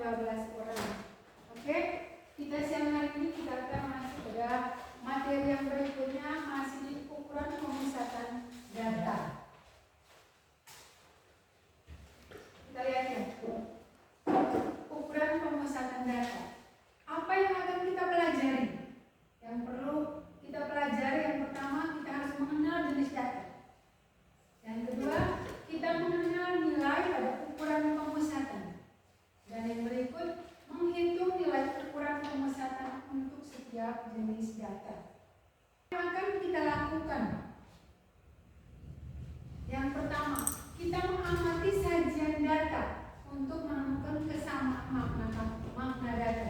12 orang. Oke, kita siang hari ini kita akan masuk pada materi yang berikutnya, masih di ukuran pemusatan data. Kita lihat ya, ukuran pemusatan data. Apa yang akan kita pelajari? Yang perlu kita pelajari, yang pertama kita harus mengenal jenis data. Yang kedua, kita mengenal nilai pada ukuran pemusatan. Dan yang berikut, menghitung nilai ukuran pemusatan untuk setiap jenis data. Yang akan kita lakukan, yang pertama, kita mengamati sajian data untuk menemukan kesamaan makna data.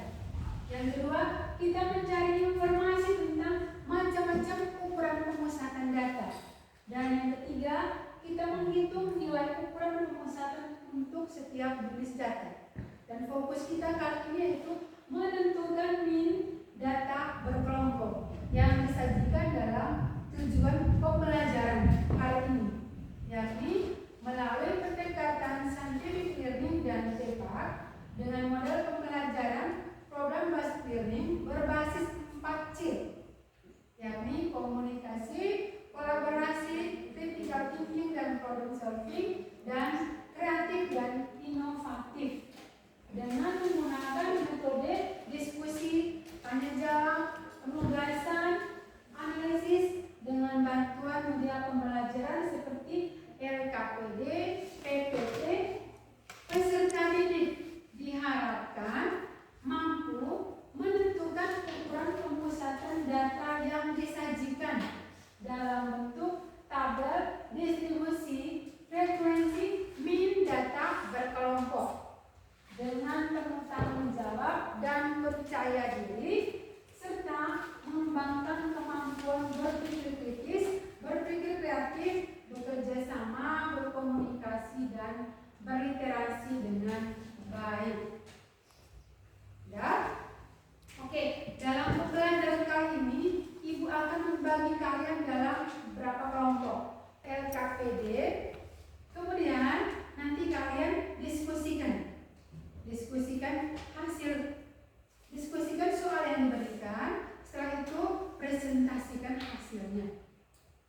Yang kedua, kita mencari informasi tentang macam-macam ukuran pemusatan data. Dan yang ketiga, kita menghitung nilai ukuran pemusatan untuk setiap jenis data. Dan fokus kita kali ini yaitu menentukan min data berkelompok yang disajikan dalam tujuan pembelajaran hari ini, yakni melalui pendekatan scientific learning dan cepat dengan model pembelajaran program based learning berbasis 4C, yakni komunikasi, kolaborasi, critical thinking dan problem solving, dan kreatif dan inovatif dengan menggunakan metode diskusi, tanya jawab, penugasan, analisis dengan bantuan media pembelajaran seperti LKPD, PPT. Peserta didik diharapkan mampu menentukan ukuran pemusatan data yang disajikan dalam bentuk tabel distribusi frekuensi min data berkelompok dengan penuh tanggung jawab dan percaya diri, serta mengembangkan kemampuan berpikir kritis, berpikir kreatif, bekerja sama, berkomunikasi, dan berinteraksi dengan baik. Ya? Oke, dalam pembelajaran kali ini, Ibu akan membagi kalian dalam beberapa kelompok LKPD, kemudian nanti kalian diskusikan soal yang diberikan, setelah itu presentasikan hasilnya.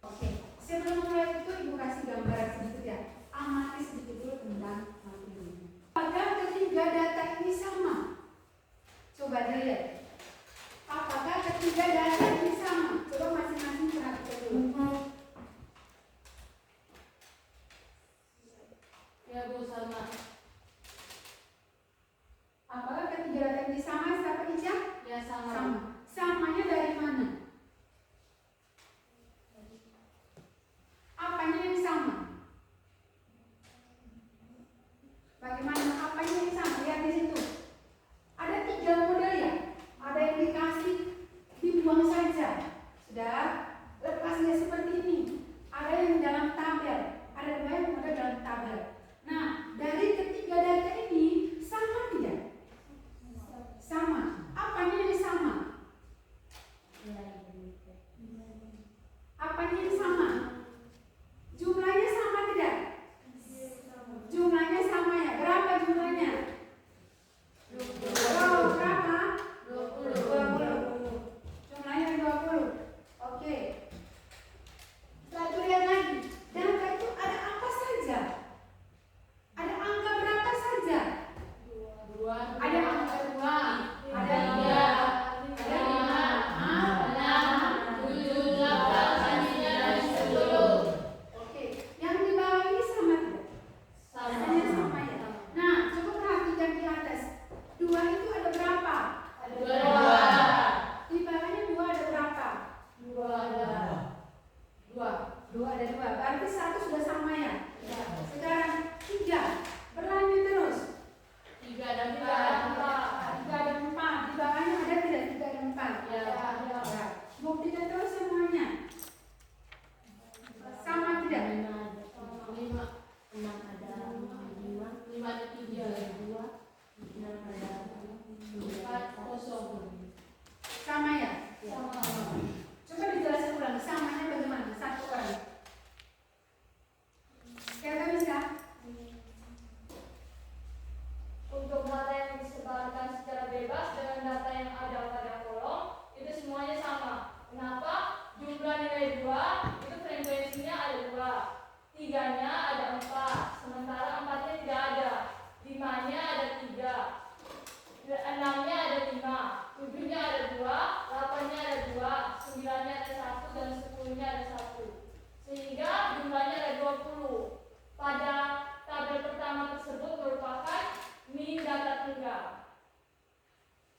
Oke, sebelum mulai itu Ibu kasih gambaran sedikit ya, amati sedikit dulu tentang materi ini. Apakah ketiga data ini sama? Coba dilihat. Apakah ketiga data ini sama? Coba masing-masing perhatikan dulu. Ya Bu, sama. Apakah ketiga data ini sama? Siapa Ica? Ya sama. Sama. Samanya dari mana? Apanya yang sama? Bagaimana apanya yang sama? Lihat di situ. Ada 3 model ya. Ada yang dikasih, dibuang saja. Sudah, lepasnya seperti ini. Ada yang dalam tabel. Ada 2 yang model dalam tabel. Nah, dari ketiga data ini sama tidak? Sama. Apanya yang sama? Apanya yang sama? Jumlahnya sama tidak? Jumlahnya sama ya. Berapa jumlahnya? 20. Oh, berapa? 20. Jumlahnya 20. Oke. Setelah itu lihat lagi. Data itu ada apa saja? Ada angka berapa saja? Ada angka 2, ada 3, ada 5, 6, 7, 8, 9, 10. Oke, yang di bawah ini sama tidak? Datanya sama ya. Nah, coba perhatikan di atas. 2 itu ada berapa? Ada 2. Di bawahnya 2 ada berapa? 2 ada. 2 ada 2. Berarti 1 sudah sama ya? Ya. Sekarang 3. Berlanjut terus. 3 ada 4. 3 ada 4. Di bawahnya ada tidak? 3 ada 4. Ya, ada. Ya. Buktikan terus semuanya. Sama tidak? 5 ada 5 ada 3. 6 ada 4 kosong. Sama ya? Sama. Coba dijelaskan ulang. Samanya bagaimana? Satu orang. Kira-kira bisa? Untuk data yang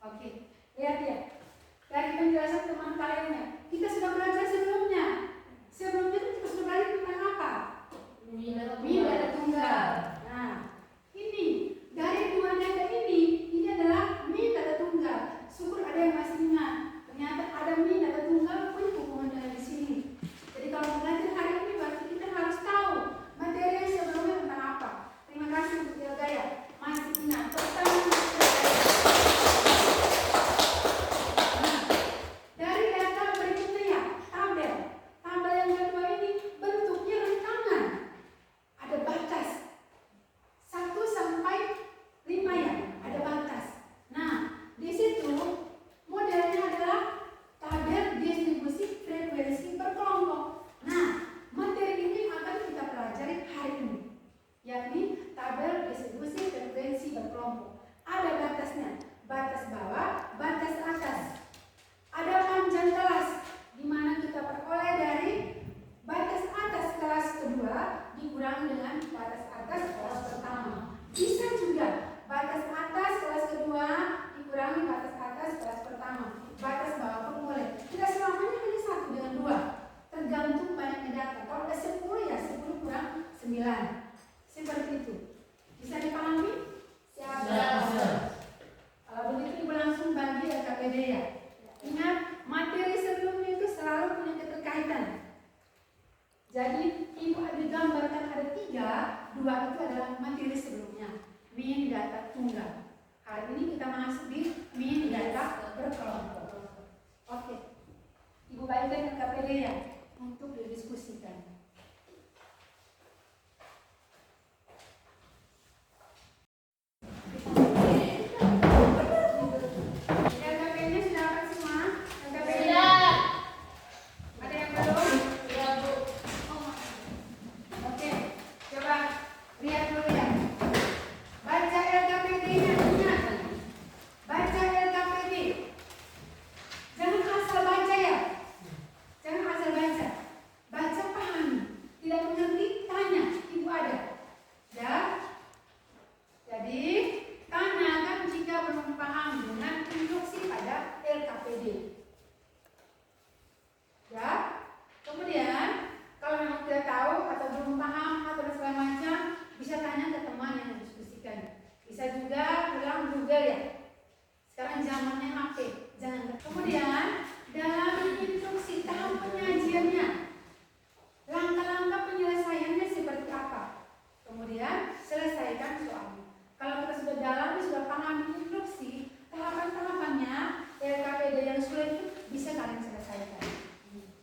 Oke, lihat ya. Dari penjelasan teman kaliannya, kita sudah belajar sebelumnya. Sebelumnya itu kita sudah belajar tentang apa? Min Data tunggal. Nah, ini dari dua data ini adalah min data tunggal. Syukur ada yang masih ingat. Ternyata ada min data tunggal pun hubungan dengan di sini. Jadi kalau belajar hari ini berarti kita harus tahu materi yang sebelumnya tentang apa. Terima kasih untuk Gaya. Masih ingat pertama. Nah, dari data berikutnya ya, tabel. Tabel yang kedua ini bentuknya rentangan. Ada batas 1 sampai 5 ya, ada batas. Nah, di situ modelnya adalah tabel distribusi frekuensi berkelompok. Nah, materi ini akan kita pelajari hari ini, yakni tabel distribusi frekuensi berkelompok. Ada batasnya, batas bawah, batas atas. Ada panjang kelas, di mana kita peroleh dari batas atas kelas kedua dikurangi dengan batas atas kelas pertama. Bisa juga batas atas kelas kedua dikurangi batas atas kelas pertama. Batas bawah pun boleh. Tidak selamanya hanya 1 dengan 2. Tergantung banyaknya data. Kalau ada 10 ya 10 kurang 9. Seperti itu. Bisa dipahami? Siapa? Kalau begitu Ibu langsung bagi LKPD ya. Ingat, materi sebelumnya itu selalu punya keterkaitan. Jadi Ibu digambarkan ada 3, 2 itu adalah materi sebelumnya. Min data tunggal. Hari ini kita masuk di min data berkelompok. Oke, Ibu bagikan LKPD ya untuk didiskusikan. LKPD-nya sudah dapat semua? LKPD? Sudah. Ada yang belum? Ya, Bu. Oke, coba lihat dulu ya. Baca LKPD-nya, ingat. Baca LKPD. Jangan asal baca ya. Jangan asal baca. Baca pahami. Tidak mengerti, tanya. Ibu ada. Ya. Jadi, tanyakan jika belum paham dengan instruksi pada LKPD. Ya. Kemudian, kalau memang tidak tahu atau belum paham atau segala macam, bisa tanya ke teman yang mendiskusikan. Bisa juga ulang Google ya. Sekarang zamannya HP. Jangan. Kemudian, dalam instruksi tahap penyajiannya, langkah-langkah penyelesaiannya seperti apa. Kemudian, selesaikan soalnya. Kalau kita sudah dalami, sudah paham instruksi, tahapan-tahapannya, LKPD yang sulit itu bisa kalian selesaikan.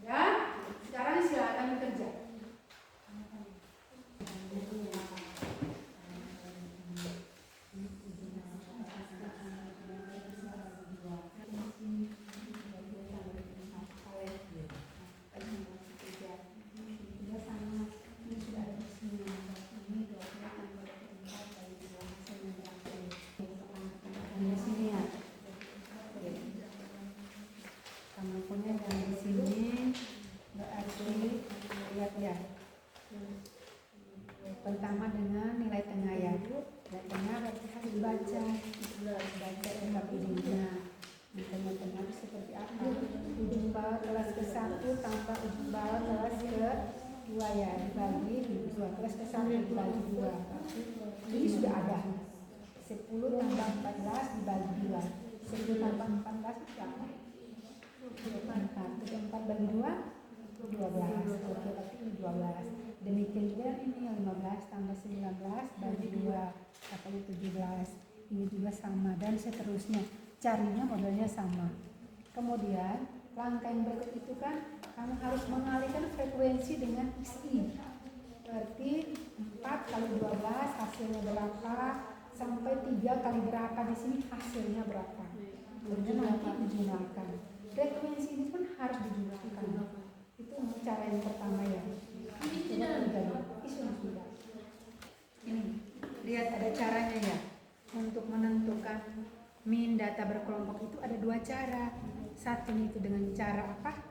Ya, sekarang silakan bekerja. Punya yang di sini berarti lihat ya. Pertama dengan nilai tengah ya. Nilai tengah berarti harus dibaca. Baca LKPD-nya. Tengah-tengah itu seperti apa? Ujung bawah kelas ke-1 tambah ujung bawah kelas ke-2 ya. Dibagi 2. Kelas ke-1 dibagi 2. Ini sudah ada. 10 tambah 14 dibagi 2. 10 tambah 14 itu apa? 4 bagi 2 12. Oke, berarti ini 12. Demikian juga ini 15 tambah 19 bagi 2 katanya 17. Ini juga sama dan seterusnya. Carinya modelnya sama. Kemudian langkah yang berikut itu kan kamu harus mengalihkan frekuensi dengan isi. Berarti 4 kali 12 hasilnya berapa? Sampai 3 kali berapa di sini hasilnya berapa? Kemudian nanti dijumlahkan. Frekuensi ini pun harus dijumlahkan. Itu cara yang pertama ya. Sudah. Ini lihat ada caranya ya. Untuk menentukan min data berkelompok itu ada 2 cara. Satu itu dengan cara apa?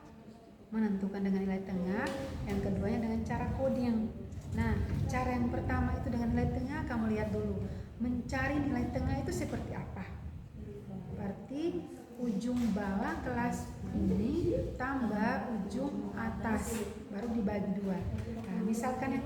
Menentukan dengan nilai tengah. Yang keduanya dengan cara coding. Nah, cara yang pertama itu dengan nilai tengah, kamu lihat dulu. Mencari nilai tengah itu seperti apa? Berarti ujung bawah kelas ini tambah ujung atas, baru dibagi 2. Nah, misalkan yang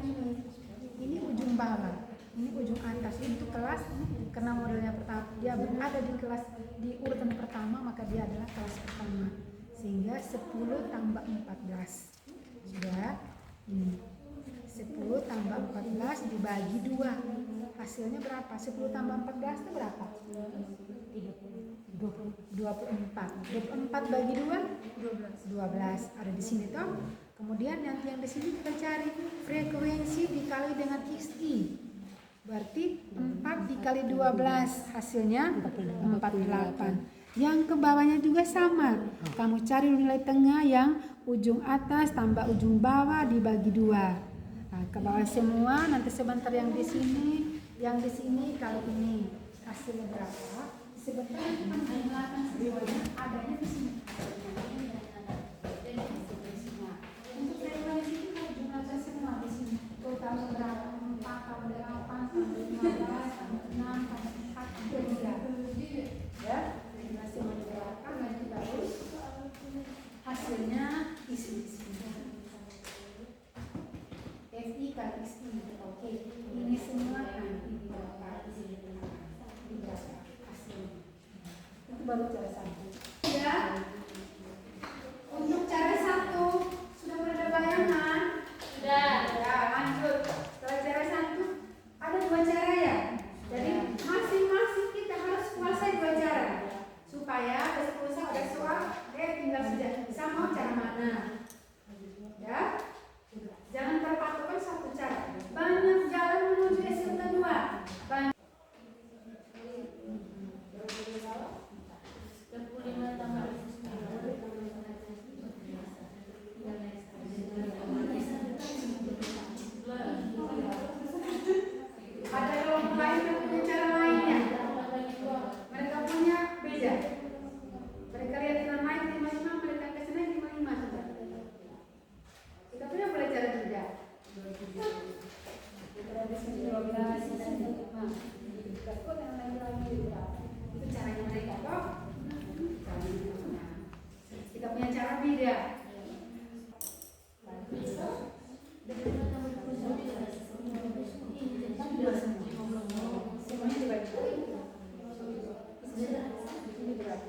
ini ujung bawah, ini ujung atas, itu kelas, karena modelnya pertama dia berada di kelas di urutan pertama, maka dia adalah kelas pertama, sehingga 10 tambah 14 sudah. 10 tambah 14 dibagi 2, hasilnya berapa? 10 tambah 14 itu berapa? 24 bagi 2 12 ada di sini toh. Kemudian yang di sini kita cari frekuensi dikali dengan XI, berarti 4 dikali 12 hasilnya 48. Yang ke bawahnya juga sama, kamu cari nilai tengah yang ujung atas tambah ujung bawah dibagi 2. Nah, ke bawah semua, nanti sebentar yang di sini kalau ini hasilnya berapa? Sebentar adanya di sini. Untuk frekuensi itu kalau jumlahnya semua di sini, total berapa? 4 tambah 8 tambah 15 tambah 6 tambah 4 tambah 3. Ya, jumlah semua berapa? Nanti baru hasilnya isi di sini. FI kali XI, oke. Ini semua nanti di berapa? Di berapa hasilnya? Itu baru cara 1. Ya. Untuk cara 1 sudah berada bayangan? Sudah. Ya, lanjut. Setelah cara 1 ada 2 cara ya. Jadi masing-masing kita harus kuasai 2 cara supaya besok ada soal tinggal saja sama cara mana. Ya. Jangan terpatokan 1 cara. Banyak jalan menuju SMK 2. Banyak. 25 tambah Ada kelompok lain yang punya cara lainnya. Mereka punya beda. Mereka lihat dengan naik 55, mereka ke sana 55 sudah. Kita punya boleh cara beda. Kita ada 12, 5. Kita kok yang lain-lain berapa? Itu caranya mereka kok. Kita punya cara beda. Semuanya dibagi. Ini berapa?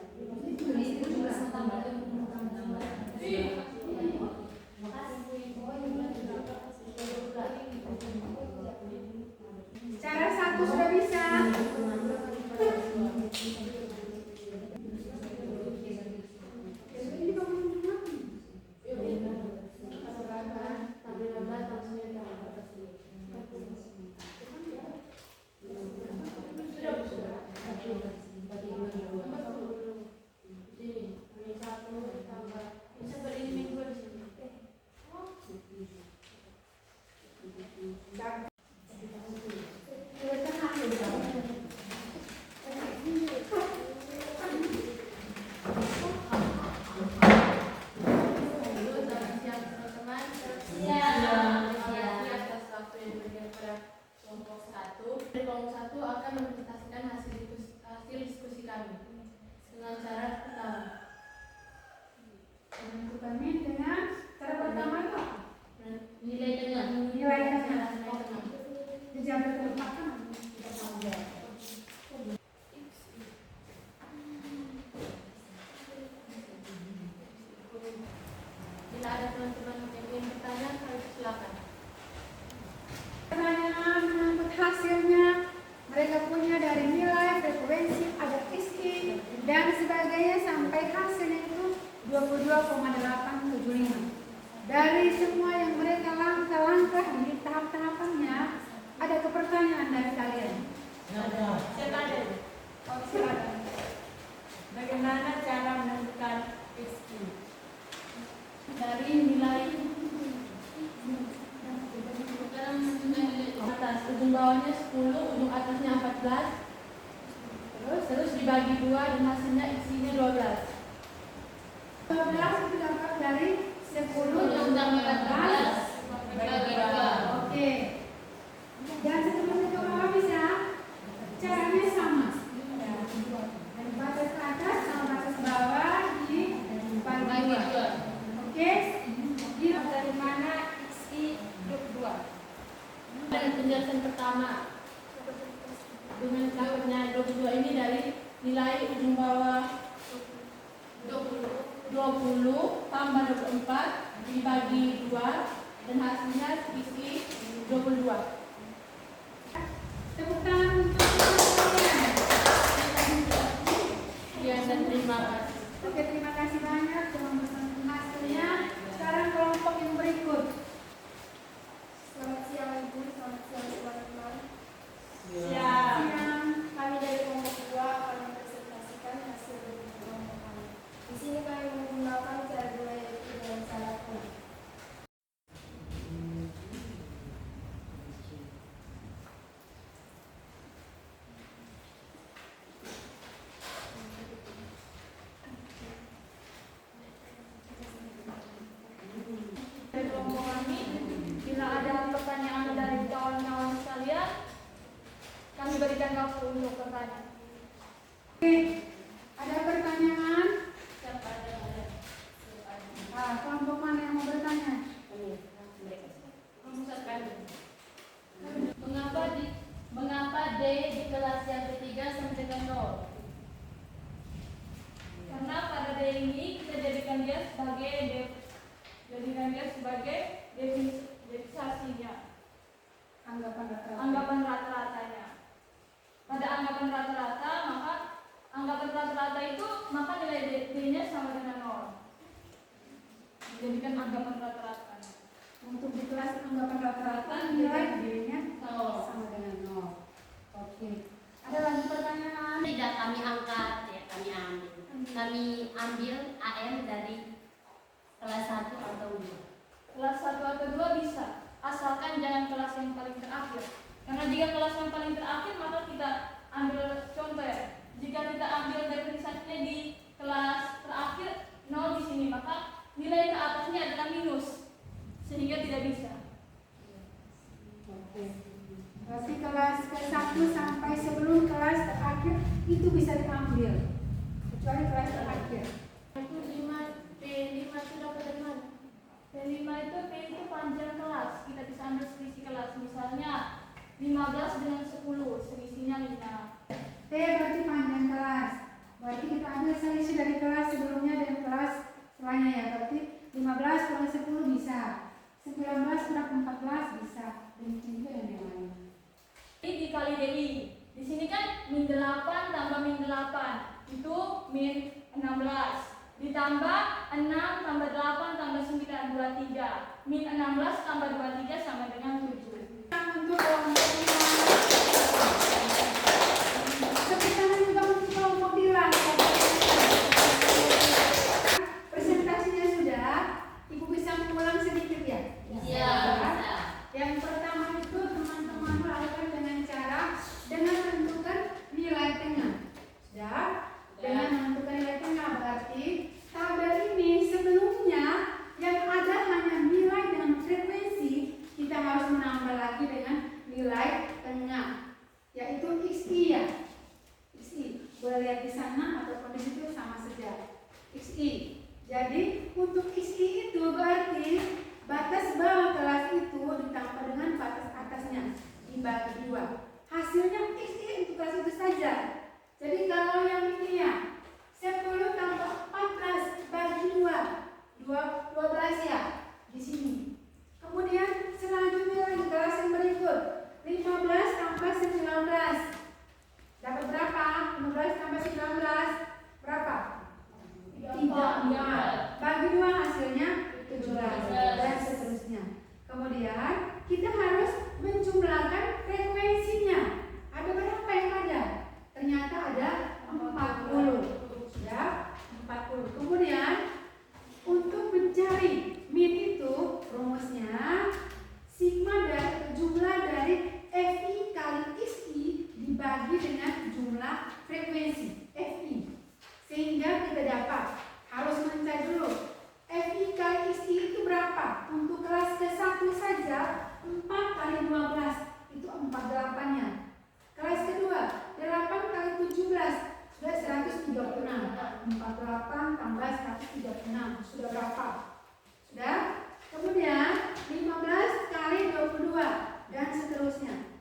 Ini cara 1 sudah bisa. Kelompok 1 akan mempresentasikan hasil diskusi kami dengan cara pertama. Kami dengan cara pertama itu apa? Nilai tengah. Nilai tengah. Dijaga tempat kan? Bila ada teman-teman yang ingin bertanya, silakan. Pertanyaan menyangkut hasilnya, mereka punya dari nilai, frekuensi, ada XI dan sebagainya sampai hasilnya itu 22,875. Dari semua yang mereka langkah-langkah di tahap-tahapannya, ada kepertanyaan dari kalian? Silakan. Oh, silakan. Bagaimana cara menentukan XI? Dari nilai atas, ujung bawahnya 10, ujung atasnya 14, terus dibagi 2 dan hasilnya XI-nya 12. 12 itu dapat dari 10 Ujung tambah 14 bagi 2. Oke. Dan seterusnya ke bawah bisa? Caranya sama. Dari batas atas sama batas bawah penjelasan pertama. Dengan dapatnya 22 ini dari nilai ujung bawah 20 tambah 24 dibagi 2 dan hasilnya isi 22. Tepuk tangan untuk kalian. Sekian dan terima kasih. Oke, terima kasih banyak telah bersama hasilnya. Sekarang kelompok yang berikut. Selamat siang Ibu, selamat siang teman-teman. Siap. Siang. Kami dari kelompok 2 akan mempresentasikan hasil dari kelompok kami. Di sini kami menggunakan cara dua yaitu dengan cara kode. Dari kelompok kami, bila ada pertanyaan dari kawan-kawan sekalian, kami berikan waktu untuk bertanya. Oke, ada pertanyaan? Siapa ada? Kelompok mana yang mau bertanya? Mengapa D di kelas yang ketiga sama dengan 0? Karena pada D ini kita jadikan dia sebagai definisinya, Anggapan rata-rata. anggapan rata-ratanya. Pada anggapan rata-rata, maka anggapan rata-rata itu maka nilai D-nya sama dengan 0. Jadikan anggapan rata-rata. Untuk di kelas anggapan rata-rata nilai D-nya Nol. sama dengan 0. Oke. Ada lagi pertanyaan? Tidak kami angkat, ya kami ambil. Kami ambil AM dari kelas 1 atau 2. Kelas 1 atau 2 bisa, asalkan jangan kelas yang paling terakhir. Karena jika kelas yang paling terakhir, maka kita ambil contoh ya. Jika kita ambil definisinya di kelas terakhir 0 di sini, maka nilai ke atasnya adalah minus, sehingga tidak bisa. Oke. Berarti kelas ke-1 sampai sebelum kelas terakhir itu bisa diambil. Kecuali kelas terakhir. Itu 5 P5 itu dapat dari mana? P5 itu panjang kelas, kita bisa ambil selisih kelas. Misalnya 15 dengan 10, selisihnya 5. T berarti panjang kelas. Berarti kita ambil selisih dari kelas sebelumnya dan kelas setelahnya ya. Berarti 15 kurang 10 bisa. 19 kurang 14 bisa. Demikian juga yang lain. Ini dikali DI. Di sini kan min 8 tambah min 8 itu min 16. Ditambah 6 tambah 8 tambah 9, 23. Min 16 tambah 23 sama dengan 7. Untuk kelompok tepuk tangan juga untuk kelompok bilang. Presentasinya sudah. Ibu bisa mengulang sedikit ya? Iya, bisa. Yang pertama itu teman-teman melakukan dengan cara menentukan nilai tengah. Sudah? Dengan menentukan nilai tengah berarti tabel ini sebelumnya yang ada hanya nilai dengan frekuensi, kita harus menambah lagi dengan nilai tengah, yaitu XI ya. XI boleh lihat di sana ataupun di situ sama saja. XI. Jadi untuk XI itu berarti batas bawah kelas itu ditambah dengan batas atasnya dibagi 2. Hasilnya XI untuk kelas itu saja. Jadi kalau yang ini ya 10 tambah 14 bagi 12 ya di sini. Kemudian selanjutnya lagi kelas yang berikut 15 tambah 19 dapat berapa? 15 tambah 19 berapa? 34 bagi 2 hasilnya 17 dan seterusnya. Kemudian kita harus menjumlahkan frekuensinya. Ada berapa yang ada? Ternyata ada 40. Sudah 40. Kemudian untuk mencari min itu rumusnya sigma dari jumlah dari Fi kali Xi dibagi dengan jumlah frekuensi Fi. Sehingga kita dapat harus mencari dulu Fi kali Xi itu berapa? Untuk kelas ke-1 saja 4 kali 12 itu 48-nya. Kelas kedua 8 kali 17 sudah 136. 48 tambah 136 sudah berapa? Sudah? Kemudian 15 kali 22 dan seterusnya.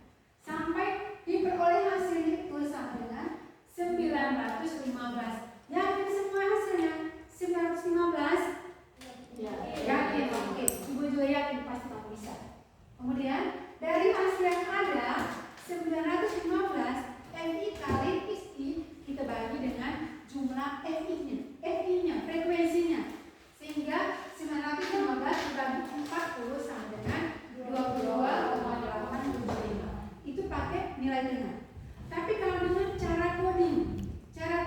Yakin semua hasilnya? 915? Ya. Yakin, oke. Ibu juga yakin pasti kamu bisa. Kemudian dari hasil yang ada 915 FI kali XI kita bagi dengan jumlah FI-nya, frekuensinya. Sehingga 915 dibagi 40 sama dengan 22,875. Itu pakai nilai tengah. Tapi kalau dengan cara coding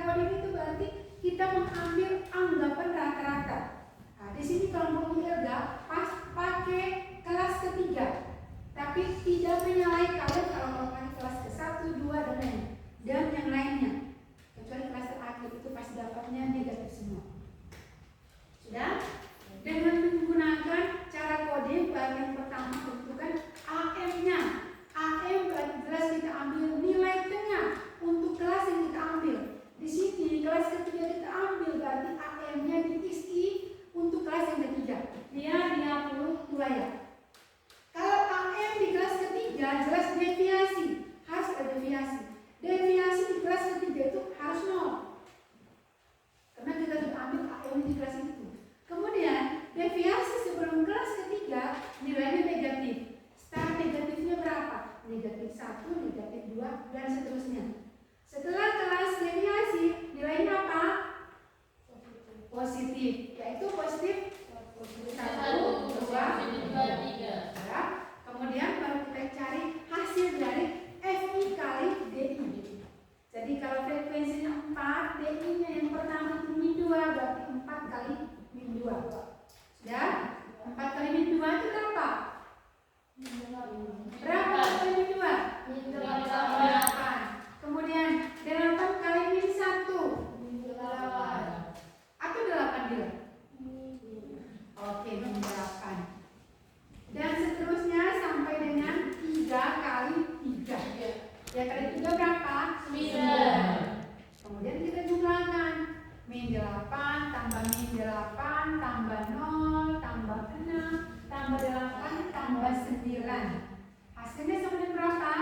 itu berarti kita mengambil anggapan rata-rata. Nah, di sini kelompok ILGA pas pakai kelas ketiga, tapi tidak menyalahi kalian kalau pakai kelas ke-1, 2 dan yang lainnya. Kecuali kelas terakhir itu pasti dapatnya negatif semua. Sudah? Dengan menggunakan cara coding bagian pertama tentukan AM-nya. AM berarti jelas kita ambil nilai tengah untuk kelas yang kita ambil. Di sini kelas ketiga kita ambil berarti AM-nya diisi untuk kelas yang ketiga. Dia 52 ya. Kalau AM di kelas ketiga jelas deviasi, harus ada deviasi. Deviasi di kelas ketiga itu harus 0. Karena kita sudah ambil AM di kelas itu. Kemudian deviasi sebelum kelas ketiga nilainya negatif. Start negatifnya berapa? Negatif 1, negatif 2 dan seterusnya. Setelah kelas deviasi nilainya apa? Positif, yaitu positif 1, 2, 3. Ya. Kemudian baru kita cari hasil dari FI kali DI. Jadi kalau frekuensinya 4, DI-nya yang pertama itu min 2, berarti 4 kali min 2. Sudah? 4 kali min 2 itu berapa? Berapa kali min 2? Min 8. Kemudian 8 kali min 1. Atau 8 dia? Oke, min 8. Dan seterusnya sampai dengan 3 kali 3. Ya kali 3 berapa? 9. Kemudian kita jumlahkan. Min 8 tambah min 8 tambah 0 tambah 6 tambah 8 tambah 9. Hasilnya sama dengan berapa?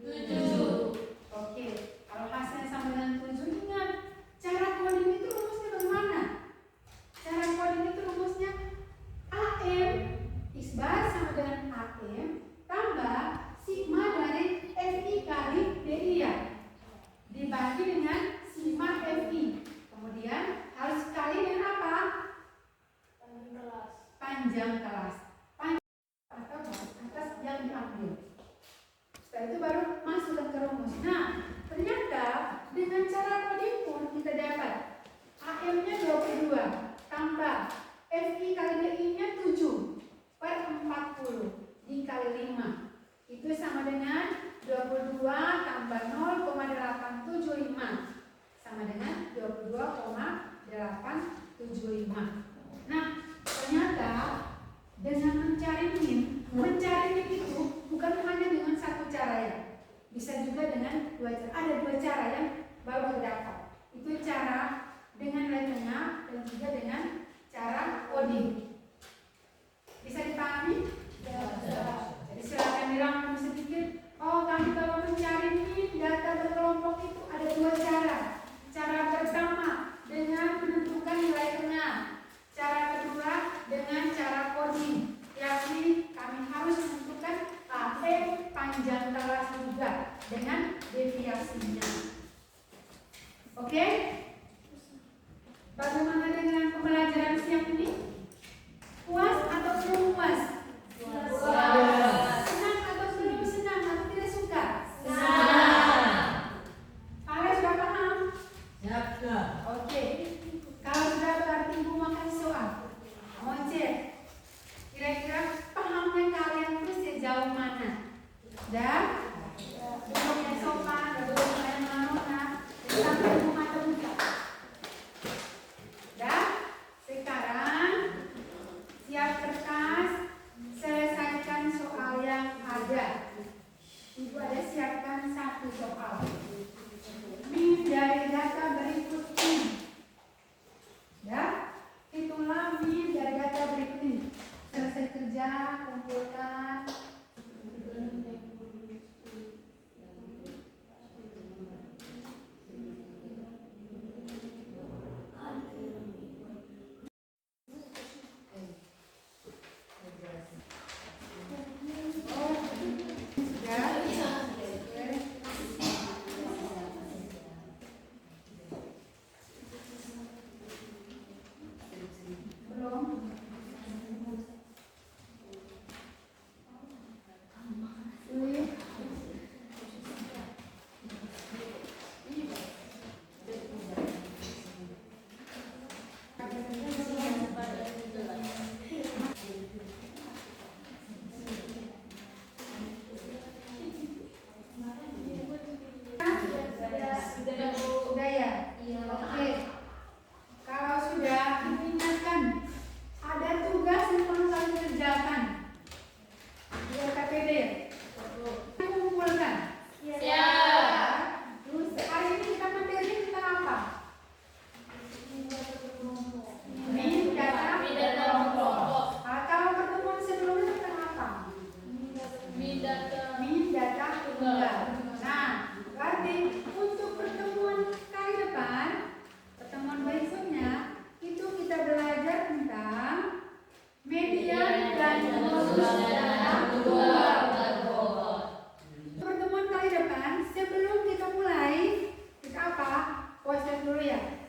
7. Oke, kalau hasilnya sama dengan 7, ingat cara coding itu rumusnya bagaimana? Cara coding itu rumusnya AM X bar sama dengan AM tambah sigma dari FI kali DI ya, dibagi dengan sigma FI. Kemudian harus kali dengan apa? Panjang kelas. Atau baris atas yang diambil. Setelah itu baru masukkan ke rumus. Nah, ternyata dengan cara coding pun kita dapat AM-nya 22 tambah FI kali DI-nya 7 per 40 dikali 5. Itu sama dengan 22 tambah 0,875 sama dengan 22,875. Nah, ternyata dengan mencari min itu bukan hanya dengan satu cara ya. Bisa juga dengan 2 cara. Ada 2 cara yang baru terdapat. Itu cara dengan nilai tengah dan juga dengan cara coding. Bisa dipahami? Jadi silakan dirangkum sedikit. Oh, kami kalau mencari min data berkelompok itu ada 2 cara. Cara pertama dengan menentukan nilai tengah. Cara kedua dengan cara coding, yakni kami harus menentukan AM panjang kelas juga dengan deviasinya. Oke? Bagaimana dengan pembelajaran siang ini? Puas atau belum puas? Puas. Senang atau belum senang atau tidak suka? Senang. Kalian sudah paham? Ya. Oke. Kalau sudah berarti ibu makan soal. Mau cek kira-kira pahamnya kalian itu sejauh mana? Dan duduknya sopan, duduknya yang mana? Sampai ibu mata buka. Dan sekarang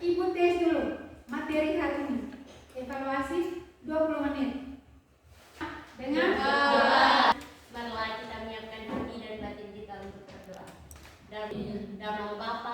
Ibu tes dulu materi hari ini. Evaluasi 20 menit. Dengan Marilah kita menyiapkan hati dan batin kita untuk berdoa. Dalam nama Bapa